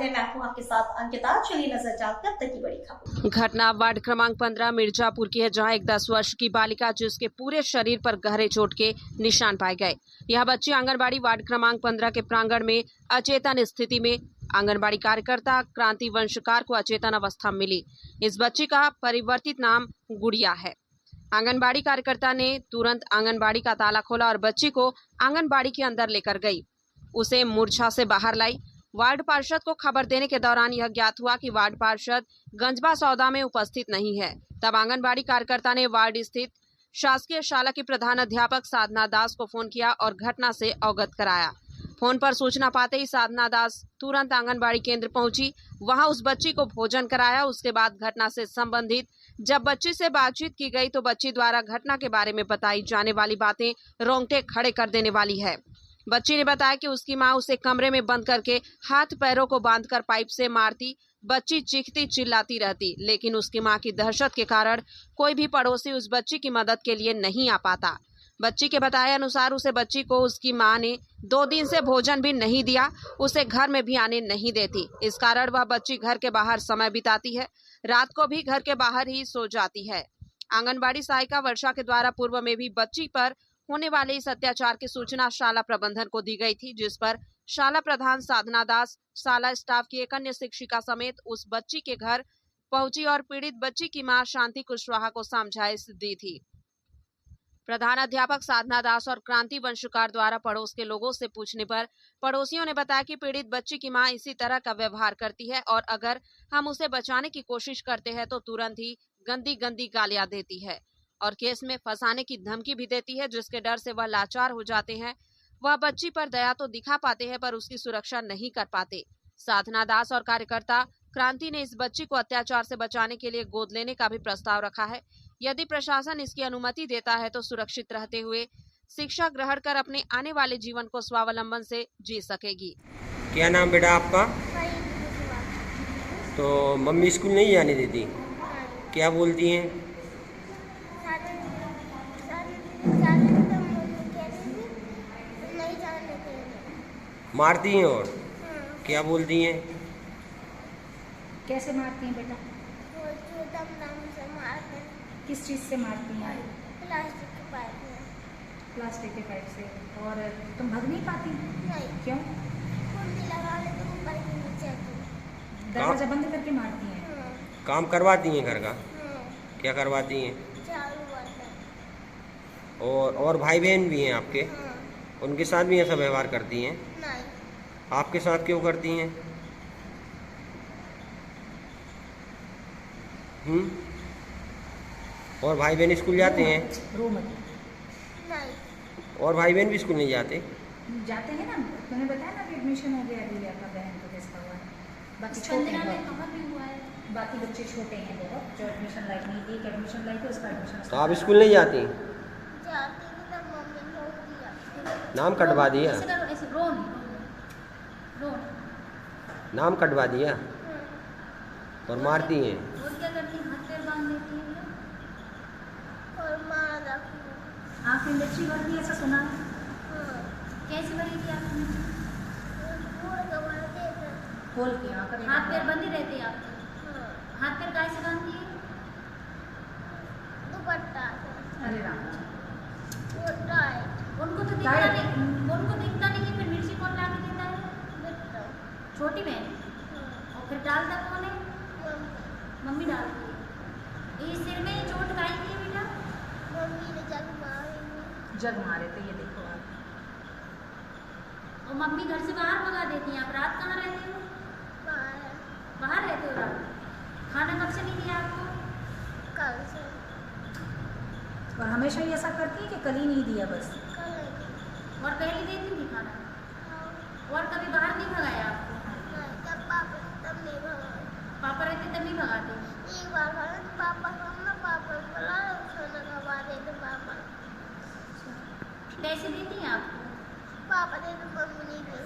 गए। मैं हूं आपके साथ अंकिता। चलिए नजर डालते हैं अब तक की बड़ी खबर। घटना वार्ड क्रमांक 15 मिर्जापुर की है, जहां एक 10 वर्ष की बालिका जिसके पूरे शरीर पर गहरे चोट के निशान पाए गए। यह बच्ची आंगनबाड़ी वार्ड क्रमांक 15 के प्रांगण में अचेतन स्थिति में आंगनबाड़ी कार्यकर्ता क्रांति वंशकार को अचेतन अवस्था में मिली। इस बच्ची का परिवर्तित नाम गुड़िया है। आंगनबाड़ी कार्यकर्ता ने तुरंत आंगनबाड़ी का ताला खोला और बच्ची को आंगनबाड़ी के अंदर लेकर गई, उसे मूर्छा से बाहर लाई। वार्ड पार्षद को खबर देने के दौरान यह ज्ञात हुआ कि वार्ड पार्षद गंजबा सौदा में उपस्थित नहीं है। तब आंगनबाड़ी कार्यकर्ता ने वार्ड स्थित शासकीय शाला की प्रधानाध्यापक साधना दास को फोन किया और घटना से अवगत कराया। फोन पर सूचना पाते ही साधना दास तुरंत आंगनबाड़ी केंद्र पहुंची, वहां उस बच्ची को भोजन कराया। उसके बाद घटना से संबंधित जब बच्ची से बातचीत की गई तो बच्ची द्वारा घटना के बारे में बताई जाने वाली बातें रोंगटे खड़े कर देने वाली है। बच्ची ने बताया कि उसकी मां उसे कमरे में बंद करके हाथ पैरों को बांधकर पाइप से मारती। बच्ची चीखती चिल्लाती रहती, लेकिन उसकी मां की दहशत के कारण कोई भी पड़ोसी उस बच्ची की मदद के लिए नहीं आ पाता। बच्ची के बताए अनुसार उसे बच्ची को उसकी मां ने 2 दिन से भोजन भी नहीं दिया, उसे घर में भी आने नहीं देती। इस कारण वह बच्ची घर के बाहर समय बिताती है, रात को भी घर के बाहर ही सो जाती है। आंगनबाड़ी सहायिका वर्षा के द्वारा पूर्व में भी बच्ची पर होने वाले इस अत्याचार की सूचना शाला प्रबंधन को दी गई थी, जिस पर शाला प्रधान साधना दास, शाला स्टाफ की एक अन्य शिक्षिका समेत उस बच्ची के घर पहुंची और पीड़ित बच्ची की मां शांति कुशवाहा को समझाइश दी थी। प्रधान अध्यापक साधना दास और क्रांति वंशकार द्वारा पड़ोस के लोगों से पूछने पर पड़ोसियों ने बताया कि पीड़ित बच्ची की मां इसी तरह का व्यवहार करती है और अगर हम उसे बचाने की कोशिश करते हैं तो तुरंत ही गंदी गंदी गालियां देती है और केस में फंसाने की धमकी भी देती है, जिसके डर से वह लाचार हो जाते हैं। वह बच्ची पर दया तो दिखा पाते हैं पर उसकी सुरक्षा नहीं कर पाते। साधना दास और कार्यकर्ता क्रांति ने इस बच्ची को अत्याचार से बचाने के लिए गोद लेने का भी प्रस्ताव रखा है। यदि प्रशासन इसकी अनुमति देता है तो सुरक्षित रहते हुए शिक्षा ग्रहण कर अपने आने वाले जीवन को स्वावलंबन से जी सकेगी। क्या नाम बेटा आपका? तो मम्मी स्कूल नहीं जाने देती, क्या बोलती हैं? मारती हैं और क्या बोलती हैं? कैसे मारती हैं बेटा? से मारते हैं। किस चीज़ से मारती हैं? प्लास्टिक के पाइप में। प्लास्टिक के पाइप से। और तुम भग नहीं पाती? नहीं। क्यों? कुंडी लगा ले तो ऊपर के नीचे की। दरवाजा बंद करके मारती हैं? काम करवाती हैं घर का? क्या करवाती हैं? झाड़ू बर्तन। और भाई बहन भी हैं आपके? उनके साथ भी ऐसा व्यवहार करती हैं? नहीं। आपके साथ क्यों करती हैं? और भाई बहन स्कूल जाते हैं? रो मत। नहीं। और भाई बहन भी स्कूल नहीं जाते? जाते हैं ना, मैंने बताया ना कि एडमिशन हो गया अभी आपका बहन को जिसका हुआ है। बाकी छोटे हैं, बाकी बच्चे छोटे हैं बहुत, जो एडमिशन लायक नहीं। एक एडमिशन लायक है, उसका एडमिशन। तो आप स्कूल नहीं जाती? जाती थी तब मम्मी ने रोक दिया। नाम कटवा दिया? नाम कटवा दिया और मारती हैं? और क्या करती हैं? हाथ पैर बांध देती हैं और मार रखती हैं। आँख में मिर्ची भर दी, ऐसा सुना? कैसे भरी थी आपने? पूरा कवर देते। खोल के हाथ पैर बंधे रहते हैं आपके? हाथ पैर गाय से बांधती है? दुपट्टा। अरे राम। वो टाइट। उनको तो दिखता नहीं कि फिर मिर्ची कौन ला के देता है? छोटी बहन। और फिर डालता कौन है? मम्मी डालती है। ये सिर में चोट काई की बेटा? मम्मी ने जग मारे तो ये देखो आप। और मम्मी घर से बाहर भगा देती हैं। आप रात कहाँ रहते हो? बाहर रहते हो रात? खाना कब से नहीं दिया आपको? कल से। और हमेशा ही ऐसा करती है कि कल ही नहीं दिया बस? कल। और पहले देती थी खाना? और कभी बाहर नहीं भगाया आपको? जब पापा तब नहीं भगाया। पापा रहते तब नहीं भगाते? एक बार भगा तो पापा को बोला खाना खवा दे तो पापा। पैसे देती हैं आपको? पापा दे तो मम्मी नहीं दे।